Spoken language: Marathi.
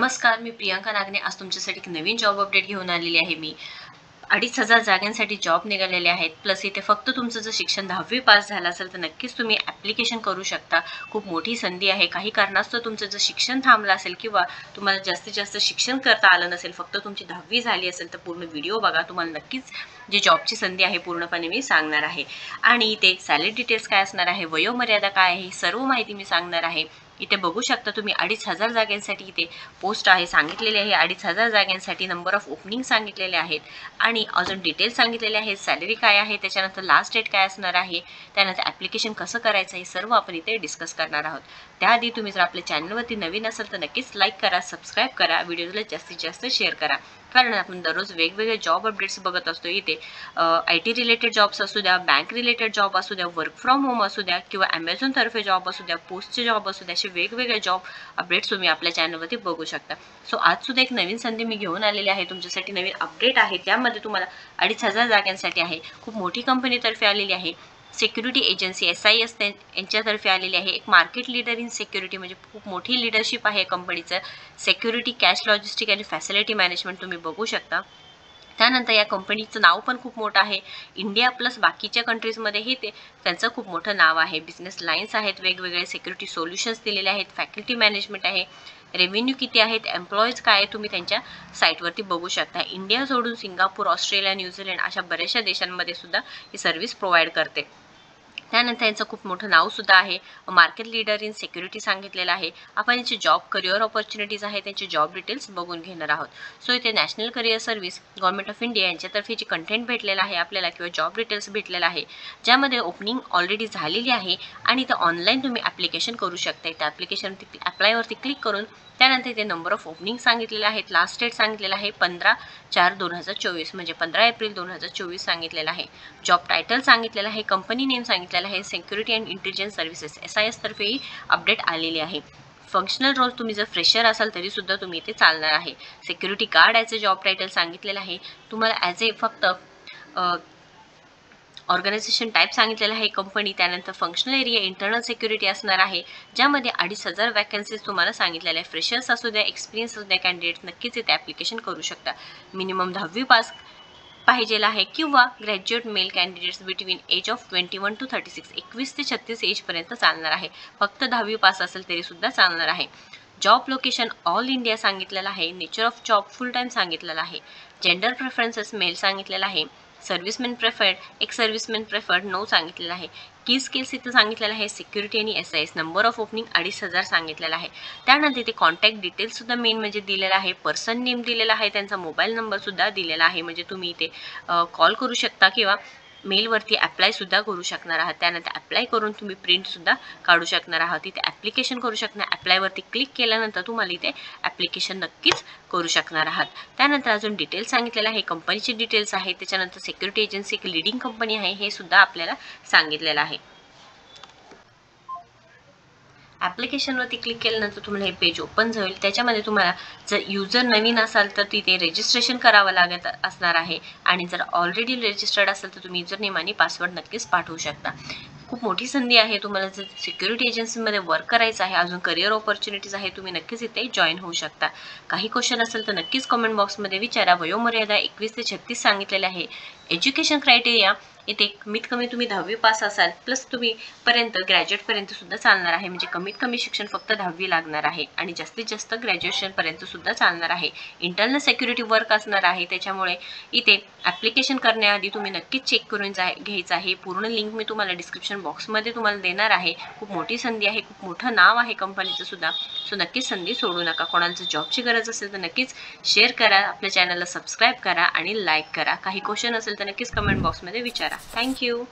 नमस्कार, मी प्रियांका नागने आज तुमच्यासाठी एक नवीन जॉब अपडेट घेऊन आलेली आहे. मी 2,500 जागांसाठी जॉब निघालेले आहेत. प्लस इथे फक्त तुमचं जर शिक्षण 10वी पास झालं असेल तर नक्कीच तुम्ही ॲप्लिकेशन करू शकता. खूप मोठी संधी आहे. काही कारणास्तव तुमचं जर शिक्षण थांबलं असेल किंवा तुम्हाला जास्तीत जास्त शिक्षण करता आलं नसेल, फक्त तुमची 10वी झाली असेल तर पूर्ण व्हिडिओ बघा. तुम्हाला नक्कीच जी जॉबची संधी आहे पूर्णपणे मी सांगणार आहे. आणि इथे सॅलरी डिटेल्स काय असणार आहे, वयोमर्यादा काय आहे, ही सर्व माहिती मी सांगणार आहे. इथे बघू शकता तुम्ही 2,500 जागांसाठी इथे पोस्ट आहे सांगितलेले आहे. 2,500 जागांसाठी नंबर ऑफ ओपनिंग सांगितलेले आहेत आणि अजून डिटेल्स सांगितलेले आहेत. सॅलरी काय आहे, त्याच्यानंतर लास्ट डेट काय असणार आहे, त्यानंतर ॲप्लिकेशन कसं करायचं हे सर्व आपण इथे डिस्कस करणार आहोत. त्याआधी तुम्ही जर आपल्या चॅनलवरती नवीन असाल तर नक्कीच लाईक करा, सबस्क्राईब करा, व्हिडिओला जास्तीत जास्त शेअर करा. कारण आपण दररोज वेगवेगळे जॉब अपडेट्स बघत असतो. इथे IT रिलेटेड जॉब्स असू द्या, बँक रिलेटेड जॉब असू द्या, वर्क फ्रॉम होम असू द्या किंवा ॲमेझॉनतर्फे जॉब असू द्या, पोस्टचे जॉब असू द्या, असे वेगवेगळे जॉब अपडेट्स तुम्ही आपल्या चॅनलवरती बघू शकता. सो आज सुद्धा एक नवीन संधी मी घेऊन आलेली आहे तुमच्यासाठी. नवीन अपडेट आहे, त्यामध्ये तुम्हाला 2,500 जागांसाठी आहे. खूप मोठी कंपनीतर्फे आलेली आहे. सिक्युरिटी एजन्सी SIS यांच्यातर्फे आलेली आहे. एक मार्केट लीडर इन सिक्युरिटी, म्हणजे खूप मोठी लीडरशिप आहे कंपनीचं. सिक्युरिटी, कॅश लॉजिस्टिक आणि फॅसिलिटी मॅनेजमेंट तुम्ही बघू शकता. त्यानंतर या कंपनीचं नाव पण खूप मोठं आहे. इंडिया प्लस बाकीच्या कंट्रीजमध्येही त्यांचं खूप मोठं नाव आहे. बिझनेस लाईन्स आहेत, वेगवेगळे सिक्युरिटी सोल्युशन्स दिलेले आहेत, फॅकल्टी मॅनेजमेंट आहे, रेव्हेन्यू किती आहेत, एम्प्लॉईज काय आहे, तुम्ही त्यांच्या साईटवरती बघू शकता. इंडिया सोडून सिंगापूर, ऑस्ट्रेलिया, न्यूझीलंड अशा बऱ्याचशा देशांमध्ये सुद्धा ही सर्व्हिस प्रोव्हाइड करते. त्यानंतर यांचं खूप मोठं नाव सुद्धा आहे. मार्केट लीडर इन सिक्युरिटी सांगितलेलं आहे. आपण यांचे जॉब करिअर ऑपॉर्च्युनिटीज आहे त्यांचे जॉब डिटेल्स बघून घेणार आहोत. सो इथे national career service, government of India यांच्यातर्फे जी कंटेंट भेटलेला आहे आपल्याला किंवा जॉब डिटेल्स भेटलेला आहे, ज्यामध्ये ओपनिंग ऑलरेडी झालेली आहे आणि इथं ऑनलाईन तुम्ही ॲप्लिकेशन करू शकता. इथं ॲप्लिकेशनवरती अप्लायवरती क्लिक करून त्यानंतर इथे नंबर ऑफ ओपनिंग सांगितलेले आहेत. लास्ट डेट सांगितलेला आहे 15/4/2024, म्हणजे 15 एप्रिल 2024 सांगितलेलं आहे. जॉब टायटल सांगितलेलं आहे, कंपनी नेम सांगितलेलं आहे, security and intelligence services SIS तर्फेही अपडेट आलेली आहे. फंक्शनल रोल तुम्ही जर फ्रेशर असाल तरी सुद्धा तुम्ही इथे चालणार आहे. Security guard as a job title सांगितलेलं आहे. तुम्हाला ॲज ए फक्त ऑर्गनायझेशन टाईप सांगितलेलं आहे कंपनी. त्यानंतर फंक्शनल एरिया इंटरनल सिक्युरिटी असणार आहे, ज्यामध्ये 2,500 वॅकन्सीज तुम्हाला सांगितलेल्या आहे. फ्रेशर्स असू द्या, एक्सपिरियन्स असू द्या, कॅन्डिडेट नक्कीच इथे ॲप्लिकेशन करू शकता. मिनिमम 10वी पास पाहिजेला आहे किंवा graduate male candidates between age of 21 to 36, 21 ते 36 एजपर्यंत चालणार आहे. फक्त 10वी पास असेल तरी सुद्धा चालणार आहे. जॉब लोकेशन ऑल इंडिया सांगितलेलं आहे. Nature of job full time सांगितलेलं आहे. जेंडर प्रेफरन्सेस मेल सांगितलेलं आहे. सर्व्हिसमॅन प्रेफर्ड, एक सर्व्हिसमॅन प्रेफर्ड नो सांगितलेलं आहे. की स्किल्स इथं सांगितलेलं आहे, सिक्युरिटी आणि SIS. नंबर ऑफ ओपनिंग 2,500 सांगितलेलं आहे. त्यानंतर इथे कॉन्टॅक्ट डिटेल्ससुद्धा मेन म्हणजे दिलेला आहे. पर्सन नेम दिलेला आहे, त्यांचा मोबाईल नंबरसुद्धा दिलेला आहे, म्हणजे तुम्ही इथे कॉल करू शकता किंवा मेलवरती अप्लायसुद्धा करू शकणार आहात. त्यानंतर अप्लाय करून तुम्ही प्रिंटसुद्धा काढू शकणार आहात. इथे ॲप्लिकेशन करू शकणार. अप्लायवरती क्लिक केल्यानंतर तुम्हाला इथे ॲप्लिकेशन नक्कीच करू शकणार आहात. त्यानंतर अजून डिटेल्स सांगितलेलं आहे, कंपनीचे डिटेल्स आहेत. त्याच्यानंतर सिक्युरिटी एजन्सी एक लिडिंग कंपनी आहे हे सुद्धा आपल्याला सांगितलेलं आहे. ॲप्लिकेशनवरती क्लिक केल्यानंतर तुम्हाला हे पेज ओपन होईल. त्याच्यामध्ये तुम्हाला जर युजर नवीन असाल तर तिथे रजिस्ट्रेशन करावं लागत असणार आहे आणि जर ऑलरेडी रजिस्टर्ड असेल तर तुम्ही युजर नेम आणि पासवर्ड नक्कीच पाठवू शकता. खूप मोठी संधी आहे. तुम्हाला जर सिक्युरिटी एजन्सीमध्ये वर्क करायचं आहे, अजून करिअर ऑपॉर्च्युनिटीज आहे, तुम्ही नक्कीच इथे जॉईन होऊ शकता. काही क्वेश्चन असेल तर नक्कीच कमेंट बॉक्समध्ये विचारा. वयोमर्यादा 21 ते 36 सांगितलेले आहे. एज्युकेशन क्रायटेरिया इथे कमीत कमी तुम्ही 10वी पास असाल प्लस तुम्ही ग्रॅज्युएटपर्यंत सुद्धा चालणार आहे, म्हणजे कमीत कमी शिक्षण फक्त 10वी लागणार आहे आणि जास्तीत जास्त ग्रॅज्युएशनपर्यंत सुद्धा चालणार आहे. इंटरनल सिक्युरिटी वर्क असणार आहे. त्याच्यामुळे इथे ॲप्लिकेशन करण्याआधी तुम्ही नक्कीच चेक करून घ्यायचं आहे. पूर्ण लिंक मी तुम्हाला डिस्क्रिप्शन बॉक्समध्ये तुम्हाला देणार आहे. खूप मोठी संधी आहे, खूप मोठं नाव आहे कंपनीचं सुद्धा. सो नक्कीच संधी सोडू नका. कोणाला जर जॉबची गरज असेल तर नक्कीच शेअर करा, आपल्या चॅनलला सबस्क्राईब करा आणि लाईक करा. काही क्वेश्चन असेल तर नक्कीच कमेंट बॉक्समध्ये विचारा. थँक्यू.